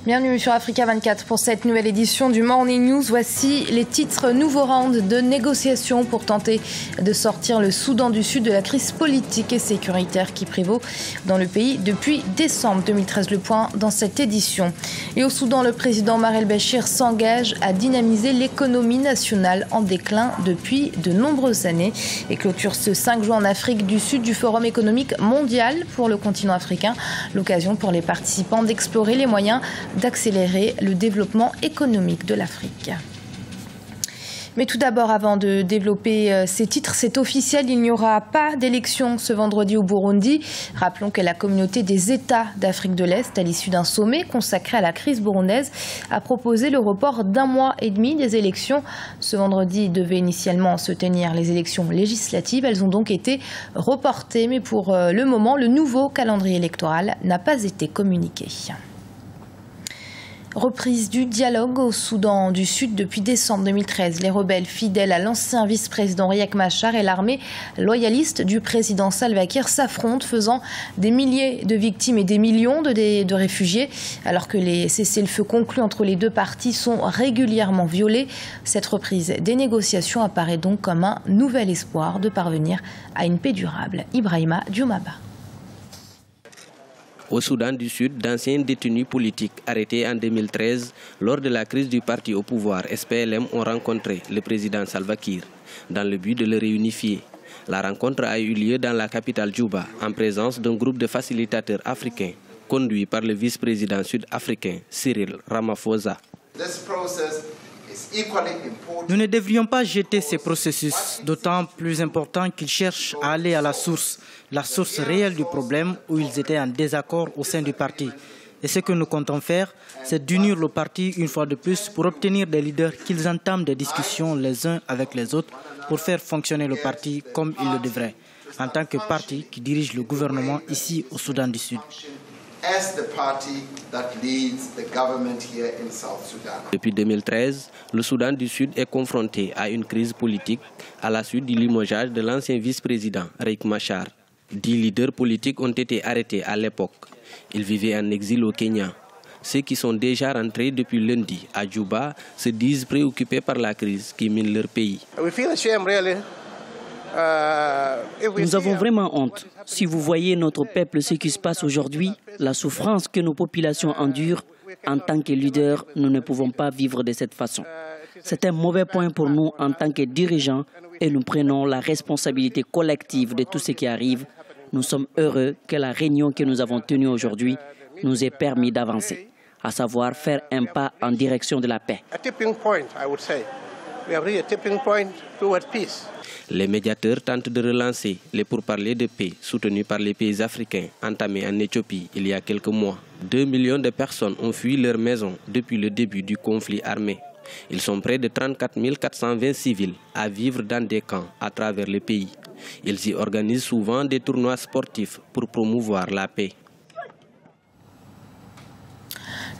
Bienvenue sur Africa 24 pour cette nouvelle édition du Morning News. Voici les titres. Nouveau round de négociations pour tenter de sortir le Soudan du Sud de la crise politique et sécuritaire qui prévaut dans le pays depuis décembre 2013. Le point dans cette édition. Et au Soudan, le président Omar el-Béchir s'engage à dynamiser l'économie nationale en déclin depuis de nombreuses années et clôture ce 5 juin en Afrique du Sud du Forum économique mondial pour le continent africain. L'occasion pour les participants d'explorer les moyens d'accélérer le développement économique de l'Afrique. Mais tout d'abord, avant de développer ces titres, c'est officiel, il n'y aura pas d'élection ce vendredi au Burundi. Rappelons que la communauté des États d'Afrique de l'Est, à l'issue d'un sommet consacré à la crise burundaise, a proposé le report d'1 mois et demi des élections. Ce vendredi devaient initialement se tenir les élections législatives. Elles ont donc été reportées, mais pour le moment, le nouveau calendrier électoral n'a pas été communiqué. Reprise du dialogue au Soudan du Sud depuis décembre 2013. Les rebelles fidèles à l'ancien vice-président Riek Machar et l'armée loyaliste du président Salva Kiir s'affrontent, faisant des milliers de victimes et des millions de réfugiés. Alors que les cessez-le-feu conclus entre les deux parties sont régulièrement violés, cette reprise des négociations apparaît donc comme un nouvel espoir de parvenir à une paix durable. Ibrahima Dioumaba. Au Soudan du Sud, d'anciens détenus politiques arrêtés en 2013 lors de la crise du parti au pouvoir SPLM ont rencontré le président Salva Kiir dans le but de le réunifier. La rencontre a eu lieu dans la capitale Djouba en présence d'un groupe de facilitateurs africains conduit par le vice-président sud-africain Cyril Ramaphosa. Nous ne devrions pas jeter ces processus, d'autant plus important qu'ils cherchent à aller à la source réelle du problème où ils étaient en désaccord au sein du parti. Et ce que nous comptons faire, c'est d'unir le parti une fois de plus pour obtenir des leaders qu'ils entament des discussions les uns avec les autres pour faire fonctionner le parti comme il le devrait, en tant que parti qui dirige le gouvernement ici au Soudan du Sud. Depuis 2013, le Soudan du Sud est confronté à une crise politique à la suite du limogeage de l'ancien vice-président Riek Machar. 10 leaders politiques ont été arrêtés à l'époque. Ils vivaient en exil au Kenya. Ceux qui sont déjà rentrés depuis lundi à Djouba se disent préoccupés par la crise qui mine leur pays. Nous avons vraiment honte. Si vous voyez notre peuple, ce qui se passe aujourd'hui, la souffrance que nos populations endurent, en tant que leaders, nous ne pouvons pas vivre de cette façon. C'est un mauvais point pour nous en tant que dirigeants et nous prenons la responsabilité collective de tout ce qui arrive. Nous sommes heureux que la réunion que nous avons tenue aujourd'hui nous ait permis d'avancer, à savoir faire un pas en direction de la paix. Les médiateurs tentent de relancer les pourparlers de paix soutenus par les pays africains entamés en Éthiopie il y a quelques mois. 2 millions de personnes ont fui leur maison depuis le début du conflit armé. Ils sont près de 34 420 civils à vivre dans des camps à travers le pays. Ils y organisent souvent des tournois sportifs pour promouvoir la paix.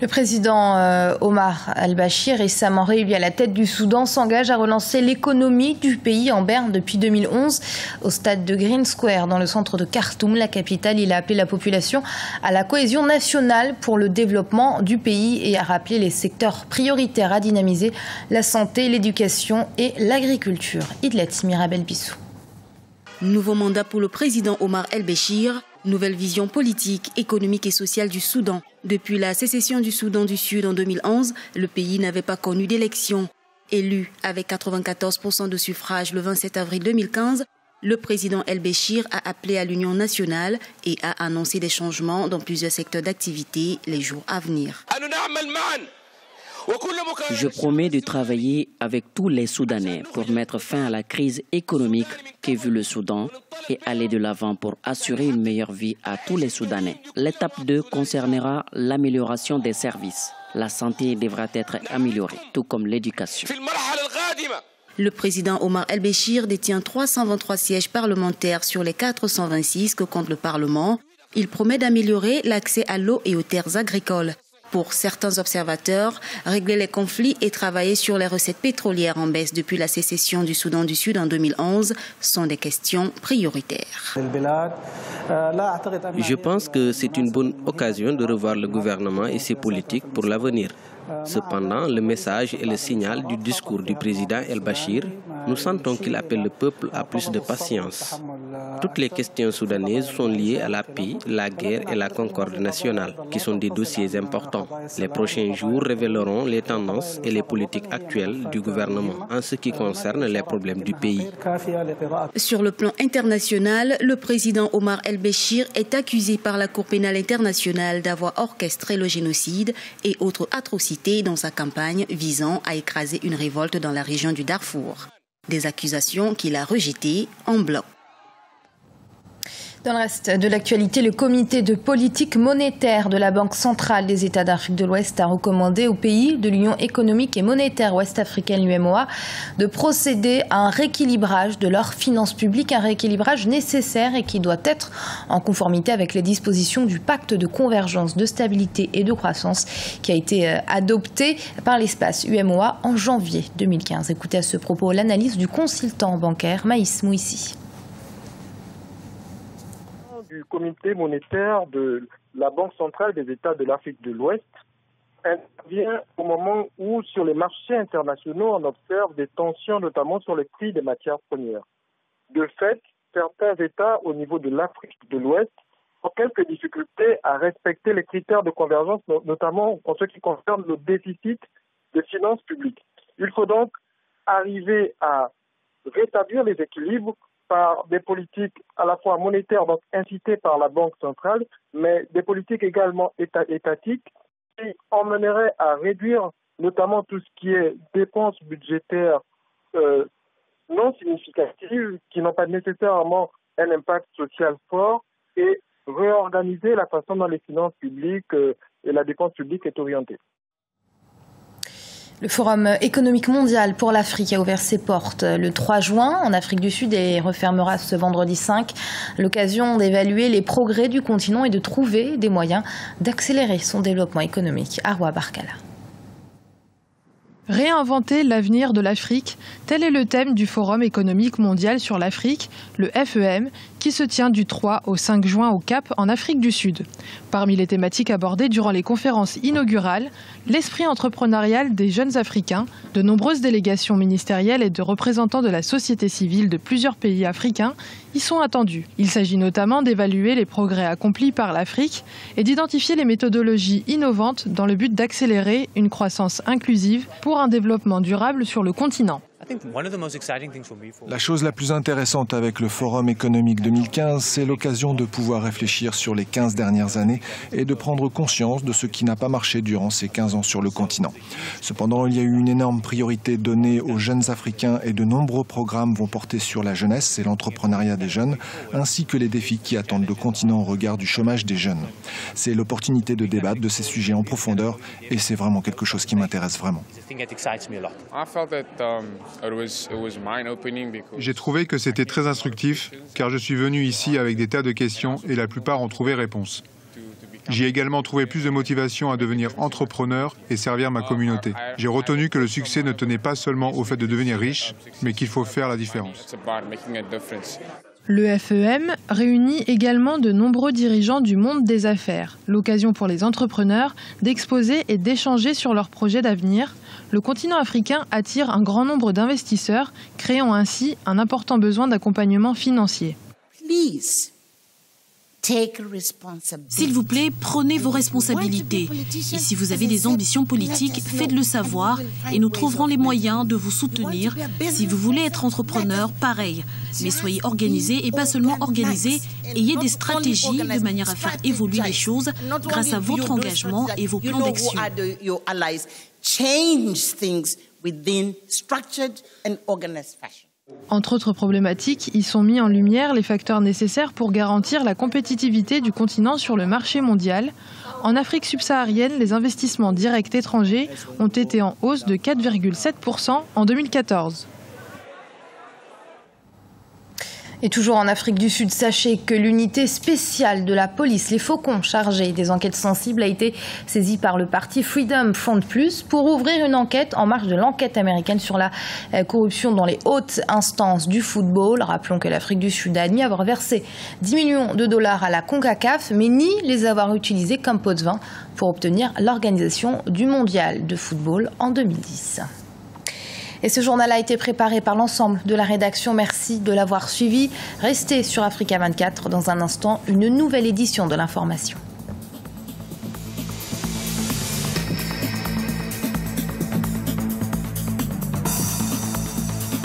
Le président Omar el-Béchir, récemment réélu à la tête du Soudan, s'engage à relancer l'économie du pays en berne depuis 2011. Au stade de Green Square, dans le centre de Khartoum, la capitale, il a appelé la population à la cohésion nationale pour le développement du pays et a rappelé les secteurs prioritaires à dynamiser: la santé, l'éducation et l'agriculture. Idlet Mirabel Bissou. Nouveau mandat pour le président Omar el-Béchir. Nouvelle vision politique, économique et sociale du Soudan. Depuis la sécession du Soudan du Sud en 2011, le pays n'avait pas connu d'élection. Élu avec 94% de suffrages le 27 avril 2015, le président el-Béchir a appelé à l'union nationale et a annoncé des changements dans plusieurs secteurs d'activité les jours à venir. Je promets de travailler avec tous les Soudanais pour mettre fin à la crise économique que vit le Soudan et aller de l'avant pour assurer une meilleure vie à tous les Soudanais. L'étape 2 concernera l'amélioration des services. La santé devra être améliorée, tout comme l'éducation. Le président Omar el-Béchir détient 323 sièges parlementaires sur les 426 que compte le Parlement. Il promet d'améliorer l'accès à l'eau et aux terres agricoles. Pour certains observateurs, régler les conflits et travailler sur les recettes pétrolières en baisse depuis la sécession du Soudan du Sud en 2011 sont des questions prioritaires. Je pense que c'est une bonne occasion de revoir le gouvernement et ses politiques pour l'avenir. Cependant, le message et le signal du discours du président El-Bachir, nous sentons qu'il appelle le peuple à plus de patience. Toutes les questions soudanaises sont liées à la paix, la guerre et la concorde nationale, qui sont des dossiers importants. Les prochains jours révéleront les tendances et les politiques actuelles du gouvernement en ce qui concerne les problèmes du pays. Sur le plan international, le président Omar El-Béchir est accusé par la Cour pénale internationale d'avoir orchestré le génocide et autres atrocités dans sa campagne visant à écraser une révolte dans la région du Darfour. Des accusations qu'il a rejetées en bloc. Dans le reste de l'actualité, le comité de politique monétaire de la Banque centrale des États d'Afrique de l'Ouest a recommandé aux pays de l'Union économique et monétaire ouest-africaine, l'UEMOA, de procéder à un rééquilibrage de leurs finances publiques, un rééquilibrage nécessaire et qui doit être en conformité avec les dispositions du pacte de convergence, de stabilité et de croissance qui a été adopté par l'espace UEMOA en janvier 2015. Écoutez à ce propos l'analyse du consultant bancaire Maïs Mouissi. Du comité monétaire de la Banque centrale des États de l'Afrique de l'Ouest intervient au moment où, sur les marchés internationaux, on observe des tensions, notamment sur les prix des matières premières. De fait, certains États au niveau de l'Afrique de l'Ouest ont quelques difficultés à respecter les critères de convergence, notamment en ce qui concerne le déficit des finances publiques. Il faut donc arriver à rétablir les équilibres par des politiques à la fois monétaires, donc incitées par la Banque centrale, mais des politiques également étatiques qui emmèneraient à réduire notamment tout ce qui est dépenses budgétaires non significatives, qui n'ont pas nécessairement un impact social fort, et réorganiser la façon dont les finances publiques et la dépense publique est orientée. Le Forum économique mondial pour l'Afrique a ouvert ses portes le 3 juin en Afrique du Sud et refermera ce vendredi 5. L'occasion d'évaluer les progrès du continent et de trouver des moyens d'accélérer son développement économique. Arwa Barkala. Réinventer l'avenir de l'Afrique, tel est le thème du Forum économique mondial sur l'Afrique, le FEM, qui se tient du 3 au 5 juin au Cap, en Afrique du Sud. Parmi les thématiques abordées durant les conférences inaugurales, l'esprit entrepreneurial des jeunes Africains, de nombreuses délégations ministérielles et de représentants de la société civile de plusieurs pays africains y sont attendus. Il s'agit notamment d'évaluer les progrès accomplis par l'Afrique et d'identifier les méthodologies innovantes dans le but d'accélérer une croissance inclusive pour un développement durable sur le continent. La chose la plus intéressante avec le Forum économique 2015, c'est l'occasion de pouvoir réfléchir sur les 15 dernières années et de prendre conscience de ce qui n'a pas marché durant ces 15 ans sur le continent. Cependant, il y a eu une énorme priorité donnée aux jeunes Africains et de nombreux programmes vont porter sur la jeunesse et l'entrepreneuriat des jeunes, ainsi que les défis qui attendent le continent au regard du chômage des jeunes. C'est l'opportunité de débattre de ces sujets en profondeur et c'est vraiment quelque chose qui m'intéresse vraiment. J'ai trouvé que c'était très instructif, car je suis venu ici avec des tas de questions et la plupart ont trouvé réponse. J'ai également trouvé plus de motivation à devenir entrepreneur et servir ma communauté. J'ai retenu que le succès ne tenait pas seulement au fait de devenir riche, mais qu'il faut faire la différence. Le FEM réunit également de nombreux dirigeants du monde des affaires, l'occasion pour les entrepreneurs d'exposer et d'échanger sur leurs projets d'avenir. Le continent africain attire un grand nombre d'investisseurs, créant ainsi un important besoin d'accompagnement financier. S'il vous plaît, prenez vos responsabilités. Et si vous avez des ambitions politiques, faites-le savoir et nous trouverons les moyens de vous soutenir. Si vous voulez être entrepreneur, pareil. Mais soyez organisés et pas seulement organisés. Ayez des stratégies de manière à faire évoluer les choses grâce à votre engagement et vos plans d'action. Entre autres problématiques, y sont mis en lumière les facteurs nécessaires pour garantir la compétitivité du continent sur le marché mondial. En Afrique subsaharienne, les investissements directs étrangers ont été en hausse de 4,7% en 2014. Et toujours en Afrique du Sud, sachez que l'unité spéciale de la police, les Faucons chargés des enquêtes sensibles, a été saisie par le parti Freedom Front Plus pour ouvrir une enquête en marge de l'enquête américaine sur la corruption dans les hautes instances du football. Rappelons que l'Afrique du Sud a admis avoir versé 10 millions de dollars à la CONCACAF, mais nie les avoir utilisés comme pot de vin pour obtenir l'organisation du mondial de football en 2010. Et ce journal a été préparé par l'ensemble de la rédaction. Merci de l'avoir suivi. Restez sur Africa 24. Dans un instant, une nouvelle édition de l'information.